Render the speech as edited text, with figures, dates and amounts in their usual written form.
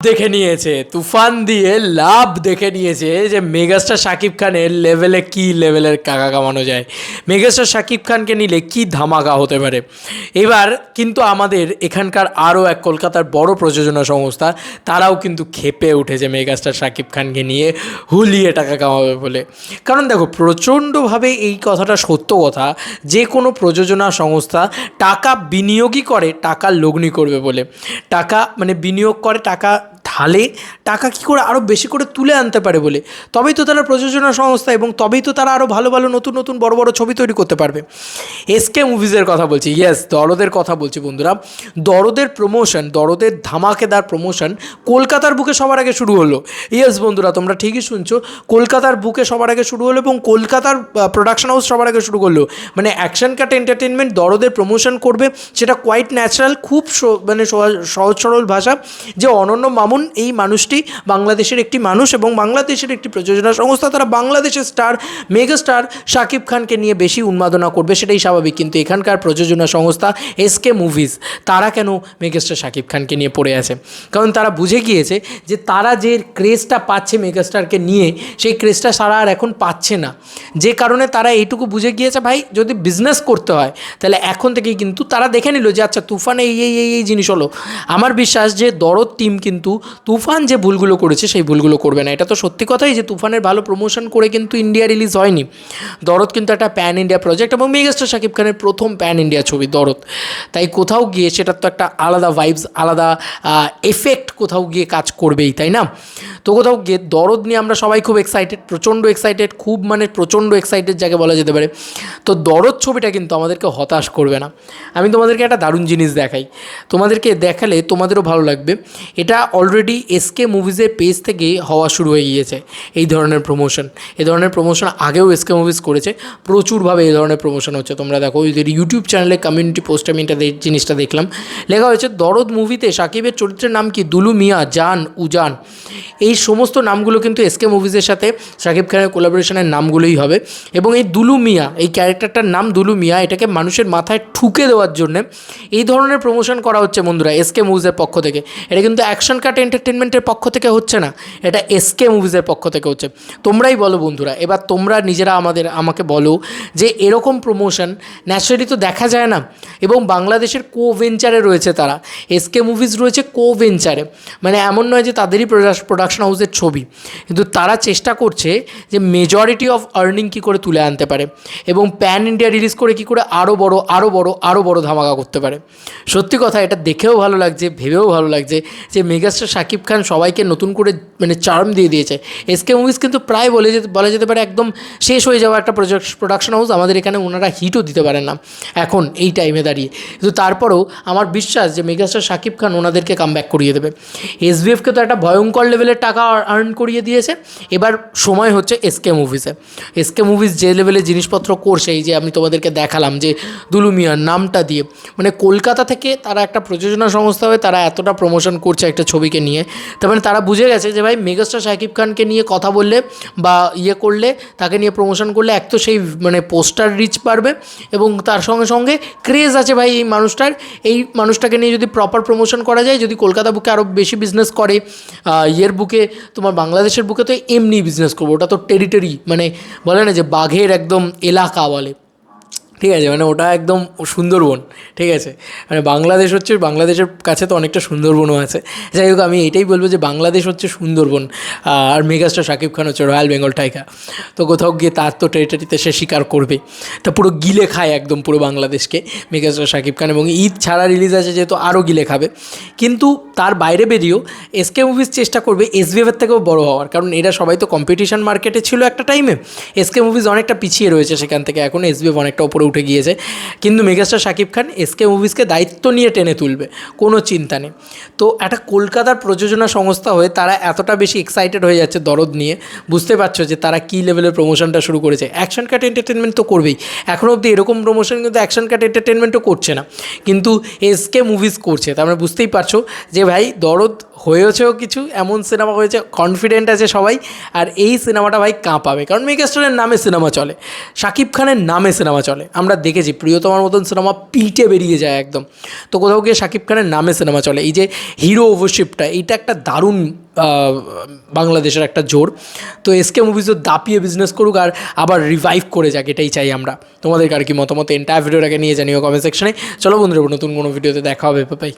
দেখে নিয়েছে, তুফান দিয়ে লাভ দেখে নিয়েছে যে মেগাস্টার শাকিব খানের লেভেলে কি লেভেলের টাকা কামানো যায়, মেগাস্টার শাকিব খানকে নিলে কি ধামাকা হতে পারে। এবার কিন্তু আমাদের এখানকার আরও এক কলকাতার বড় প্রযোজনা সংস্থা, তারাও কিন্তু ক্ষেপে উঠেছে মেগাস্টার শাকিব খানকে নিয়ে হুলিয়ে টাকা কামাবে বলে। কারণ দেখো, প্রচণ্ডভাবে এই কথাটা সত্য কথা, যে কোনো প্রযোজনা সংস্থা টাকা বিনিয়োগই করে টাকা লগ্নি করবে বলে। টাকা মানে বিনিয়োগ করে, টাকা ঢালে, টাকা কী করে আরও বেশি করে তুলে আনতে পারে বলে। তবেই তো তারা প্রযোজনা সংস্থা, এবং তবেই তো তারা আরও ভালো ভালো নতুন নতুন বড় বড় ছবি তৈরি করতে পারবে। এসকে মুভিজের কথা বলছি, ইয়েস, দরদের কথা বলছি বন্ধুরা। দরদের প্রমোশন, দরদের ধামাকেদার প্রমোশন কলকাতার বুকে সবার আগে শুরু হলো। ইয়েস বন্ধুরা, তোমরা ঠিকই শুনছো, কলকাতার বুকে সবার আগে শুরু হলো, এবং কলকাতার প্রোডাকশন হাউস সবার আগে শুরু করলো। মানে অ্যাকশন কাট এন্টারটেনমেন্ট দরদের প্রমোশন করবে, সেটা কোয়াইট ন্যাচারাল, খুব মানে সহজ সরল ভাষা, যে অনন্য মামুন এই মানুষটি বাংলাদেশের একটি মানুষ, এবং বাংলাদেশের একটি প্রযোজনা সংস্থা, তারা বাংলাদেশের স্টার মেগা স্টার শাকিব খানকে নিয়ে বেশি উন্মাদনা করবে, সেটাই স্বাভাবিক। কিন্তু এখানকার প্রযোজনা সংস্থা এসকে মুভিজ, তারা কেন মেগাস্টার শাকিব খানকে নিয়ে পড়ে আছে? কারণ তারা বুঝে গিয়েছে যে তারা যে ক্রেজটা পাচ্ছে মেগাস্টারকে নিয়ে, সেই ক্রেজটা সারা আর এখন পাচ্ছে না। যে কারণে তারা এইটুকু বুঝে গিয়েছে, ভাই যদি বিজনেস করতে হয় তাহলে এখন থেকেই কিন্তু তারা দেখে নিল যে আচ্ছা তুফানে এই জিনিস হলো। আমার বিশ্বাস যে দরদ টিম কিন্তু তুফান যে ভুলগুলো করেছে সেই ভুলগুলো করবে না। এটা তো সত্যি কথাই যে তুফানের ভালো প্রমোশন করে কিন্তু ইন্ডিয়া রিলিজ হয়নি। দরদ কিন্তু একটা প্যান ইন্ডিয়া প্রজেক্ট, এবং মেগাস্টার শাকিব খানের প্রথম প্যান ইন্ডিয়া ছবি দরদ। তাই কোথাও গিয়ে সেটার তো একটা আলাদা ভাইবস, আলাদা এফেক্ট কোথাও গিয়ে কাজ করবেই, তাই না? তো কোথাও গিয়ে দরদ নিয়ে আমরা সবাই খুব এক্সাইটেড, প্রচণ্ড এক্সাইটেড, খুব মানে প্রচণ্ড এক্সাইটেড যাকে বলা যেতে পারে। তো দরদ ছবিটা কিন্তু আমাদেরকে হতাশ করবে না। আমি তোমাদেরকে একটা দারুণ জিনিস দেখাই, তোমাদেরকে দেখালে তোমাদেরও ভালো লাগবে। এটা অলরেডি এসকে মুভিজের পেজ থেকে হওয়া শুরু হয়ে গিয়েছে এই ধরনের প্রমোশন। এই ধরনের প্রমোশন আগেও এসকে মুভিজ করেছে, প্রচুরভাবে এই ধরনের প্রমোশন হচ্ছে। তোমরা দেখো, ওদের ইউটিউব চ্যানেলে কমিউনিটি পোস্টে আমি এটা জিনিসটা দেখলাম, লেখা হয়েছে দরদ মুভিতে শাকিবের চরিত্রের নাম কি, দুলু মিয়া, জান, উজান। এই সমস্ত নামগুলো কিন্তু এসকে মুভিজের সাথে শাকিব খানের কোলাবোরেশনের নামগুলোই হবে। এবং এই দুলু মিয়া, এই ক্যারেক্টারটার নাম দুলু মিয়া, এটাকে মানুষের মাথায় ঠুকে দেওয়ার জন্যে এই ধরনের প্রমোশন করা হচ্ছে বন্ধুরা এসকে মুভিজের পক্ষ থেকে। এটা কিন্তু অ্যাকশন কাট এন্টারটেনমেন্টের পক্ষ থেকে হচ্ছে না, এটা এসকে মুভিজের পক্ষ থেকে হচ্ছে। তোমরাই বলো বন্ধুরা, এবার তোমরা নিজেরা আমাকে বলো যে এরকম প্রমোশন ন্যাচারালি তো দেখা যায় না। এবং বাংলাদেশের ভেঞ্চারে রয়েছে তারা, এসকে মুভিজ রয়েছে ভেঞ্চারে, মানে এমন নয় যে তাদেরই প্রোডাকশন হাউসের ছবি, কিন্তু তারা চেষ্টা করছে যে মেজরিটি অফ আর্নিং কী করে তুলে আনতে পারে, এবং প্যান ইন্ডিয়া রিলিজ করে কী করে আরও বড় ধামাকা করতে পারে। সত্যি কথা, এটা দেখেও ভালো লাগছে, ভেবেও ভালো লাগছে যে মেগাস্টার শাকিব খান সবাইকে নতুন করে মানে চার্ম দিয়ে দিয়েছে। এসকে মুভিজ কিন্তু প্রায় বলা যেতে পারে একদম শেষ হয়ে যাওয়া একটা প্রোডাকশন হাউস। আমাদের এখানে ওনারা হিটও দিতে পারেন না এখন এই টাইমে দাঁড়িয়ে, কিন্তু তারপরেও আমার বিশ্বাস যে মেগাস্টার শাকিব খান ওনাদেরকে কামব্যাক করিয়ে দেবে। এসবিএফকে তো একটা ভয়ঙ্কর লেভেলের টাকা আর্ন করিয়ে দিয়েছে, এবার সময় হচ্ছে এসকে মুভিজে। এসকে মুভিজ যে লেভেলে জিনিসপত্র করছে, এই যে আমি তোমাদেরকে দেখালাম যে দুলু মিয়ার নামটা দিয়ে, মানে কলকাতা থেকে তারা একটা প্রযোজনা সংস্থা হয়ে তারা এতটা প্রমোশন করছে একটা ছবিকে নিয়ে, তার মানে তারা বুঝে গেছে যে ভাই মেগাস্টার শাকিব খানকে নিয়ে কথা বললে বা করলে, তাকে নিয়ে প্রমোশন করলে এক তো সেই মানে পোস্টার রিচ বাড়বে, এবং তার সঙ্গে সঙ্গে ক্রেজ আছে ভাই এই মানুষটার, এই মানুষটাকে নিয়ে যদি প্রপার প্রমোশন করা যায়, যদি কলকাতা বুকে আরও বেশি বিজনেস করে, বুকে তোমার বাংলাদেশের বুকে তো এমনি বিজনেস করবো, ওটা তো টেরিটরি, মানে বলে না যে বাঘের একদম এলাকা বলে, ঠিক আছে, মানে ওটা একদম সুন্দরবন, ঠিক আছে, মানে বাংলাদেশ হচ্ছে, বাংলাদেশের কাছে তো অনেকটা সুন্দরবনও আছে। যাই হোক, আমি এটাই বলবো যে বাংলাদেশ হচ্ছে সুন্দরবন, আর মেগাস্টার শাকিব খান হচ্ছে রয়্যাল বেঙ্গল টাইগার। তো কোথাও গিয়ে তার তো টেরিটরিতে সে শিকার করবে, তা পুরো গিলে খায় একদম পুরো বাংলাদেশকে মেগাস্টার শাকিব খান, এবং ঈদ ছাড়া রিলিজ আছে যেহেতু আরও গিলে খাবে। কিন্তু তার বাইরে বেরিয়েও এসকে মুভিজ চেষ্টা করবে এসবিএফের থেকেও বড় হওয়ার, কারণ এরা সবাই তো কম্পিটিশন মার্কেটে ছিল একটা টাইমে। এসকে মুভিজ অনেকটা পিছিয়ে রয়েছে সেখান থেকে, এখন এসবিএফ অনেকটা উপরে উঠে গিয়েছে। কিন্তু মেগাস্টার শাকিব খান এসকে মুভিজকে দায়িত্ব নিয়ে টেনে তুলবে, কোনো চিন্তা নেই। তো একটা কলকাতার প্রযোজনা সংস্থা হয়ে তারা এতটা বেশি এক্সাইটেড হয়ে যাচ্ছে দরদ নিয়ে, বুঝতে পারছো যে তারা কী লেভেলের প্রমোশনটা শুরু করেছে। অ্যাকশন কাট এন্টারটেনমেন্ট তো করবেই, এখনও অবধি এরকম প্রমোশন কিন্তু অ্যাকশন কাট এন্টারটেনমেন্টও করছে না, কিন্তু এসকে মুভিজ করছে। তার মানে বুঝতেই পারছো যে ভাই দরদ হয়েছেও কিছু, এমন সিনেমা হয়েছে, কনফিডেন্ট আছে সবাই। আর এই সিনেমাটা ভাই কাঁপাবে, কারণ মেগাস্টারের নামে সিনেমা চলে, শাকিব খানের নামে সিনেমা চলে। আমরা দেখেছি প্রিয়তমার মতন সিনেমা পিটে বেরিয়ে যায় একদম, তো কোথাও গিয়ে শাকিব খানের নামে সিনেমা চলে। এই যে হিরো ওভারশিপটা, এইটা একটা দারুণ বাংলাদেশের একটা জোর। তো এসকে মুভিজও দাপিয়ে বিজনেস করুক আর আবার রিভাইভ করে যাক, এটাই চাই আমরা। তোমাদের আর কি মতামত এন্টায়ার ভিডিওটাকে নিয়ে জানিও কমেন্ট সেকশনে। চলো বন্ধুরা, নতুন কোনো ভিডিওতে দেখা হবে, বাই।